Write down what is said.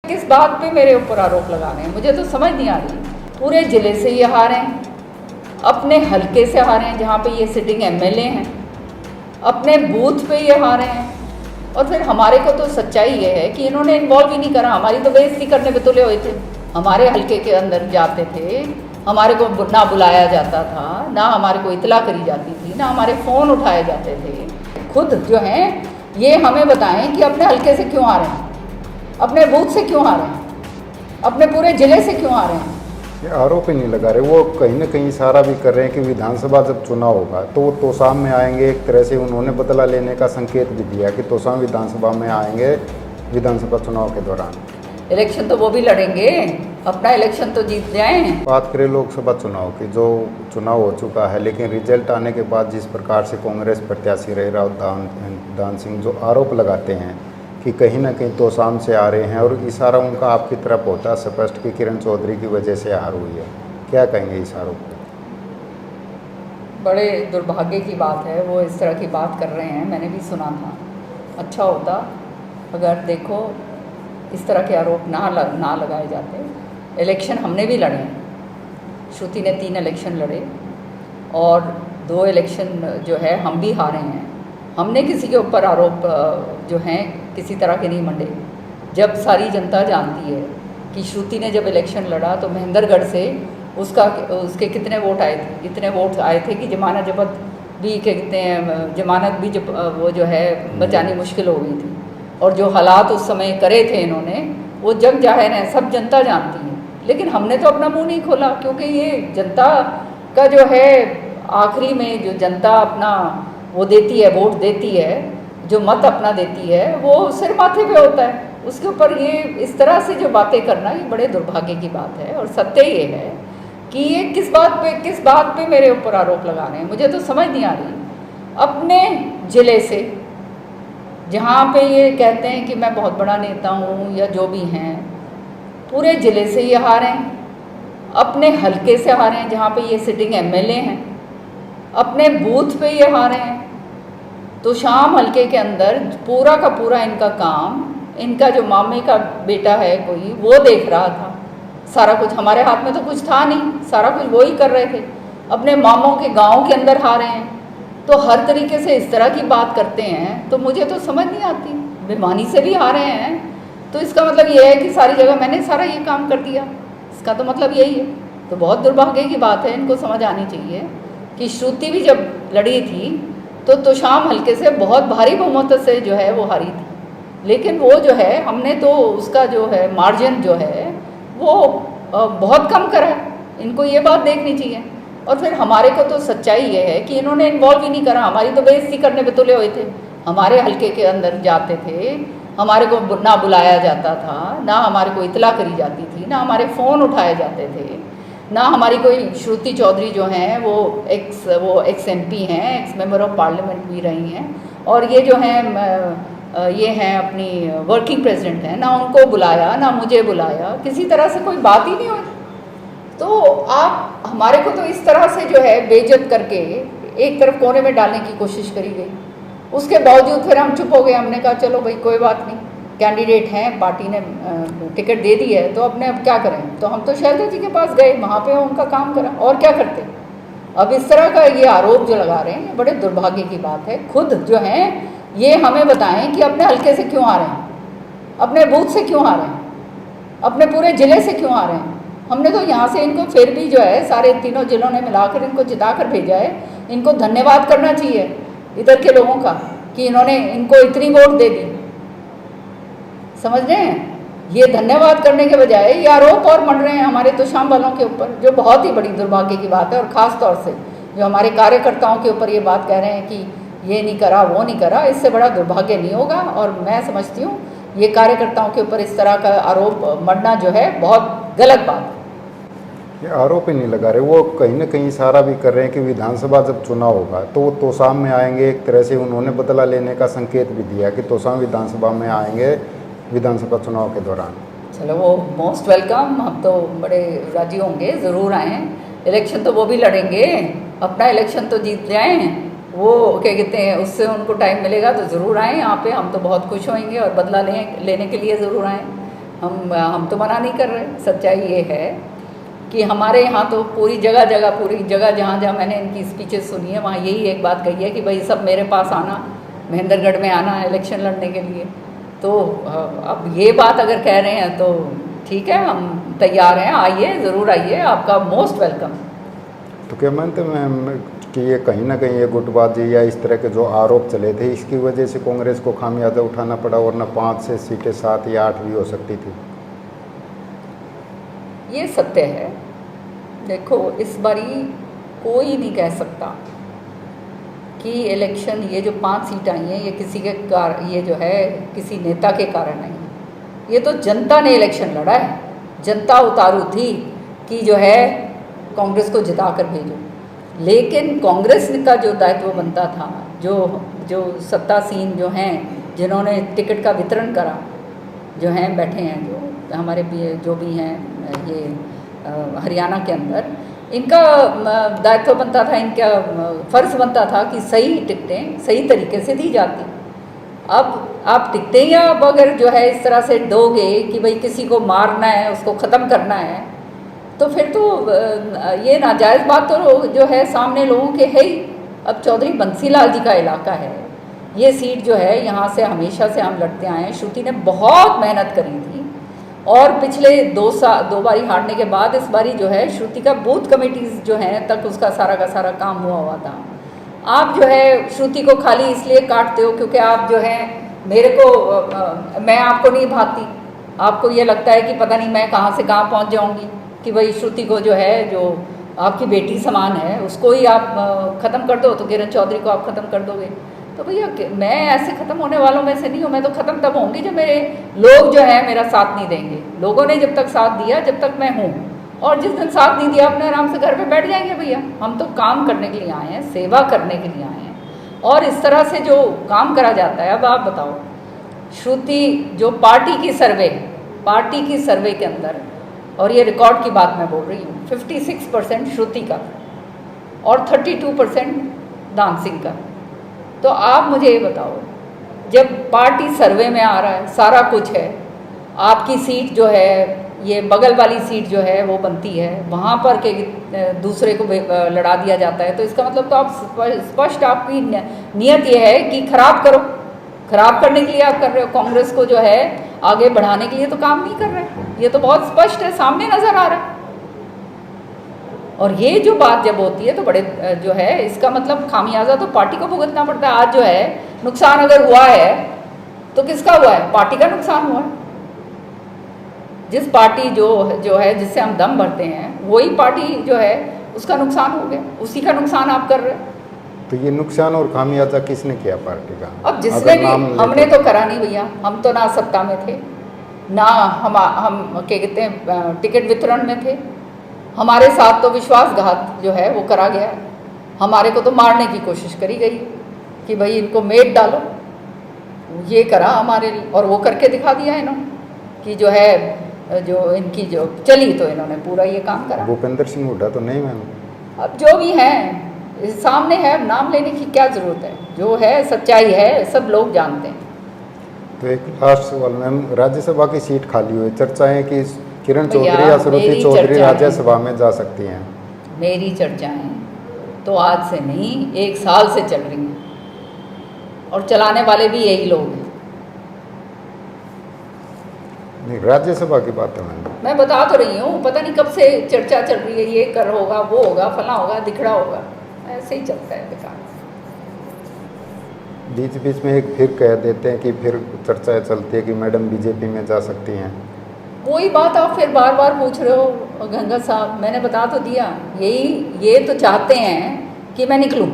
किस बात पे मेरे ऊपर आरोप लगा रहे हैं, मुझे तो समझ नहीं आ रही। पूरे ज़िले से ये हारे हैं, अपने हलके से हारे हैं जहाँ पे ये सिटिंग एमएलए हैं, अपने बूथ पे ये हारे हैं। और फिर हमारे को तो सच्चाई ये है कि इन्होंने इन्वॉल्व ही नहीं करा, हमारी तो बेइज्जती करने पे तुले हुए थे। हमारे हलके के अंदर जाते थे, हमारे को ना बुलाया जाता था, ना हमारे को इतला करी जाती थी, ना हमारे फ़ोन उठाए जाते थे। खुद जो हैं ये हमें बताएं कि अपने हलके से क्यों आ रहे हैं, अपने बूथ से क्यों आ रहे हैं, अपने पूरे ज़िले से क्यों आ रहे हैं। ये आरोप ही नहीं लगा रहे, वो कहीं ना कहीं इशारा भी कर रहे हैं कि विधानसभा जब चुनाव होगा तो वो तोशाम में आएंगे। एक तरह से उन्होंने बदला लेने का संकेत भी दिया कि तोशाम विधानसभा में आएंगे विधानसभा चुनाव के दौरान। इलेक्शन तो वो भी लड़ेंगे, अपना इलेक्शन तो जीत जाएं। बात करें लोकसभा चुनाव की, जो चुनाव हो चुका है, लेकिन रिजल्ट आने के बाद जिस प्रकार से कांग्रेस प्रत्याशी रहे राव दान सिंह जो आरोप लगाते हैं कि कहीं ना कहीं तोशाम से आ रहे हैं और इशारा उनका आपकी तरफ होता है स्पष्ट कि किरण चौधरी की वजह से हार हुई है, क्या कहेंगे इस आरोप पर? बड़े दुर्भाग्य की बात है वो इस तरह की बात कर रहे हैं। मैंने भी सुना था, अच्छा होता अगर देखो इस तरह के आरोप ना लगाए जाते। इलेक्शन हमने भी लड़े हैं, श्रुति ने 3 इलेक्शन लड़े और 2 इलेक्शन जो है हम भी हारे हैं। हमने किसी के ऊपर आरोप जो हैं किसी तरह के नहीं मंडे। जब सारी जनता जानती है कि श्रुति ने जब इलेक्शन लड़ा तो महेंद्रगढ़ से उसके कितने वोट आए थे, इतने वोट आए थे कि जमानत जब्त भी कहते हैं, जमानत भी जब वो जो है बचानी मुश्किल हो गई थी। और जो हालात उस समय करे थे इन्होंने वो जग जाहिर है, सब जनता जानती है। लेकिन हमने तो अपना मुंह नहीं खोला क्योंकि ये जनता का जो है आखिरी में जो जनता अपना वो देती है, वोट देती है, जो मत अपना देती है, वो सिर माथे पे होता है। उसके ऊपर ये इस तरह से जो बातें करना ये बड़े दुर्भाग्य की बात है। और सत्य ये है कि ये किस बात पे मेरे ऊपर आरोप लगा रहे हैं, मुझे तो समझ नहीं आ रही। अपने ज़िले से जहाँ पे ये कहते हैं कि मैं बहुत बड़ा नेता हूँ या जो भी हैं, पूरे ज़िले से ये हारे हैं, अपने हलके से हारे हैं जहाँ पे ये सिटिंग एमएलए हैं, अपने बूथ पे ये हारे हैं। तो शाम हलके के अंदर पूरा का पूरा इनका काम, इनका जो मामे का बेटा है कोई वो देख रहा था सारा कुछ। हमारे हाथ में तो कुछ था नहीं, सारा कुछ वो ही कर रहे थे। अपने मामों के गाँव के अंदर हारे हैं तो हर तरीके से इस तरह की बात करते हैं तो मुझे तो समझ नहीं आती। बेईमानी से भी हारे हैं तो इसका मतलब ये है कि सारी जगह मैंने सारा ये काम कर दिया, इसका तो मतलब यही है। तो बहुत दुर्भाग्य की बात है, इनको समझ आनी चाहिए कि श्रुति भी जब लड़ी थी तो तोशाम हलके से बहुत भारी बहुमत से जो है वो हारी थी। लेकिन वो जो है हमने तो उसका जो है मार्जिन जो है वो बहुत कम करा है। इनको ये बात देखनी चाहिए। और फिर हमारे को तो सच्चाई ये है कि इन्होंने इन्वॉल्व ही नहीं करा, हमारी तो बेइज्जती करने पे तुले हुए थे। हमारे हलके के अंदर जाते थे, हमारे को ना बुलाया जाता था, ना हमारे को इतला करी जाती थी, ना हमारे फ़ोन उठाए जाते थे, ना हमारी कोई श्रुति चौधरी जो हैं वो एक्स MP हैं, एक्स मेंबर ऑफ पार्लियामेंट भी रही हैं। और ये जो हैं ये हैं अपनी वर्किंग प्रेसिडेंट हैं, ना उनको बुलाया ना मुझे बुलाया, किसी तरह से कोई बात ही नहीं हुई। तो आप हमारे को तो इस तरह से जो है बेइज्जत करके एक तरफ कोने में डालने की कोशिश करी गई। उसके बावजूद फिर हम चुप हो गए। हमने कहा चलो भाई कोई बात नहीं, कैंडिडेट हैं, पार्टी ने टिकट दे दी है तो अपने अब क्या करें। तो हम तो शैलजा जी के पास गए, वहाँ पे उनका काम करा, और क्या करते। अब इस तरह का ये आरोप जो लगा रहे हैं बड़े दुर्भाग्य की बात है। खुद जो हैं ये हमें बताएं कि अपने हलके से क्यों आ रहे हैं, अपने बूथ से क्यों आ रहे हैं, अपने पूरे ज़िले से क्यों आ रहे हैं। हमने तो यहाँ से इनको फिर भी जो है सारे तीनों ज़िलों ने मिलाकर इनको जिता कर भेजा है। इनको धन्यवाद करना चाहिए इधर के लोगों का कि इन्होंने इनको इतनी वोट दे दी। समझ रहे हैं, ये धन्यवाद करने के बजाय ये आरोप और मंड रहे हैं हमारे तोशाम वालों के ऊपर, जो बहुत ही बड़ी दुर्भाग्य की बात है। और ख़ास तौर से जो हमारे कार्यकर्ताओं के ऊपर ये बात कह रहे हैं कि ये नहीं करा वो नहीं करा, इससे बड़ा दुर्भाग्य नहीं होगा। और मैं समझती हूँ ये कार्यकर्ताओं के ऊपर इस तरह का आरोप मढ़ना जो है बहुत गलत बात है। ये आरोप ही नहीं लगा रहे, वो कहीं ना कहीं इशारा भी कर रहे हैं कि विधानसभा जब चुनाव होगा तो वो तोशाम में आएंगे। एक तरह से उन्होंने बदला लेने का संकेत भी दिया कि तोशाम विधानसभा में आएंगे विधानसभा चुनाव के दौरान। चलो वो मोस्ट वेलकम, हम तो बड़े राजी होंगे, ज़रूर आएँ। इलेक्शन तो वो भी लड़ेंगे, अपना इलेक्शन तो जीत जाएँ। वो क्या कहते हैं उससे उनको टाइम मिलेगा तो ज़रूर आएँ यहाँ पे। हम तो बहुत खुश होंगे और बदला लेने के लिए ज़रूर आएँ। हम तो मना नहीं कर रहे। सच्चाई ये है कि हमारे यहाँ तो पूरी जगह जहाँ जहाँ मैंने इनकी स्पीचेस सुनी है वहाँ यही एक बात कही है कि भाई सब मेरे पास आना, महेंद्रगढ़ में आना इलेक्शन लड़ने के लिए। तो अब ये बात अगर कह रहे हैं तो ठीक है, हम तैयार हैं, आइए, ज़रूर आइए, आपका मोस्ट वेलकम। तो क्या मानते हैं कि ये कहीं ना कहीं ये गुटबाजी या इस तरह के जो आरोप चले थे इसकी वजह से कांग्रेस को खामियाजा उठाना पड़ा, वरना 5 से सीटें 7 या 8 भी हो सकती थी? ये सत्य है। देखो, इस बारी कोई नहीं कह सकता कि इलेक्शन ये जो 5 सीट आई हैं ये किसी के ये जो है किसी नेता के कारण नहीं है। ये तो जनता ने इलेक्शन लड़ा है। जनता उतारू थी कि जो है कांग्रेस को जिता कर भेजो, लेकिन कांग्रेस का जो दायित्व बनता था, जो सत्तासीन जो हैं जिन्होंने टिकट का वितरण करा, जो हैं बैठे हैं, जो हमारे जो भी हैं ये हरियाणा के अंदर, इनका दायित्व बनता था, इनका फ़र्ज़ बनता था कि सही टिकटें सही तरीके से दी जाती। अब आप टिकटें या अब अगर जो है इस तरह से दोगे कि भाई किसी को मारना है, उसको ख़त्म करना है, तो फिर तो ये नाजायज़ बात तो जो है सामने लोगों के है ही। अब चौधरी बंसी लाल जी का इलाका है, ये सीट जो है यहाँ से हमेशा से हम लड़ते आए हैं। श्रुति ने बहुत मेहनत करी थी और पिछले 2 बारी हारने के बाद इस बारी जो है श्रुति का बूथ कमेटीज़ जो हैं तक उसका सारा का सारा काम हुआ था। आप जो है श्रुति को खाली इसलिए काटते हो क्योंकि आप जो है मेरे को मैं आपको नहीं भाती, आपको ये लगता है कि पता नहीं मैं कहाँ से कहाँ पहुँच जाऊँगी, कि भाई श्रुति को जो है जो आपकी बेटी समान है उसको ही आप ख़त्म कर दो, तो किरण चौधरी को आप ख़त्म कर दोगे। तो भैया मैं ऐसे ख़त्म होने वालों में से नहीं हूँ। मैं तो ख़त्म तब होंगी जब मेरे लोग जो है मेरा साथ नहीं देंगे। लोगों ने जब तक साथ दिया, जब तक मैं हूँ, और जिस दिन साथ नहीं दिया अपने आराम से घर पे बैठ जाएंगे। भैया हम तो काम करने के लिए आए हैं, सेवा करने के लिए आए हैं, और इस तरह से जो काम करा जाता है। अब आप बताओ, श्रुति जो पार्टी की सर्वे के अंदर, और ये रिकॉर्ड की बात मैं बोल रही हूँ, 56% श्रुति का और 32% दान सिंह का। तो आप मुझे ये बताओ, जब पार्टी सर्वे में आ रहा है, सारा कुछ है, आपकी सीट जो है ये बगल वाली सीट जो है वो बनती है, वहाँ पर के दूसरे को लड़ा दिया जाता है, तो इसका मतलब तो आप स्पष्ट आपकी नियत ये है कि खराब करने के लिए आप कर रहे हो। कांग्रेस को जो है आगे बढ़ाने के लिए तो काम नहीं कर रहे। ये तो बहुत स्पष्ट है, सामने नज़र आ रहा है। और ये जो बात जब होती है तो बड़े जो है इसका मतलब खामियाजा तो पार्टी को भुगतना पड़ता है। आज जो है नुकसान अगर हुआ है तो किसका हुआ है? पार्टी का नुकसान हुआ है। जिस पार्टी जो है जिससे हम दम भरते हैं वही पार्टी जो है उसका नुकसान हो गया, उसी का नुकसान आप कर रहे हो। तो ये नुकसान और खामियाजा किसने किया पार्टी का? अब जिसने भी, हमने तो करा नहीं भैया, हम तो ना सत्ता में थे, ना हम क्या कहते हैं टिकट वितरण में थे। हमारे साथ तो विश्वासघात जो है वो करा गया। हमारे को तो मारने की कोशिश करी गई कि भाई इनको मेट डालो, ये करा हमारे लिए, और वो करके दिखा दिया इन्होंने कि जो है जो इनकी जो चली तो इन्होंने पूरा ये काम करा। भूपेंद्र सिंह हुड्डा तो नहीं मैम? अब जो भी हैं सामने है, नाम लेने की क्या ज़रूरत है, जो है सच्चाई है, सब लोग जानते हैं। तो एक लास्ट सवाल मैम, राज्यसभा की सीट खाली हुई, चर्चाएं कि किरण चौधरी या श्रुति चौधरी राज्यसभा में जा सकती हैं। मेरी चर्चाएं तो आज से नहीं 1 साल से चल रही हैं, और चलाने वाले भी यही लोग हैं। नहीं, राज्यसभा की बात है मैम। मैं बता तो रही हूँ, पता नहीं कब से चर्चा चल रही है, ये कर होगा, वो होगा, फला होगा, दिखड़ा होगा, ऐसे ही चलता है बेकार। बीच बीच में एक फिर कह देते हैं कि फिर चर्चाएं चलती है कि मैडम बीजेपी में जा सकती हैं। वही बात आप फिर बार बार पूछ रहे हो गंगा साहब। मैंने बता तो दिया, ये तो चाहते हैं कि मैं निकलूं।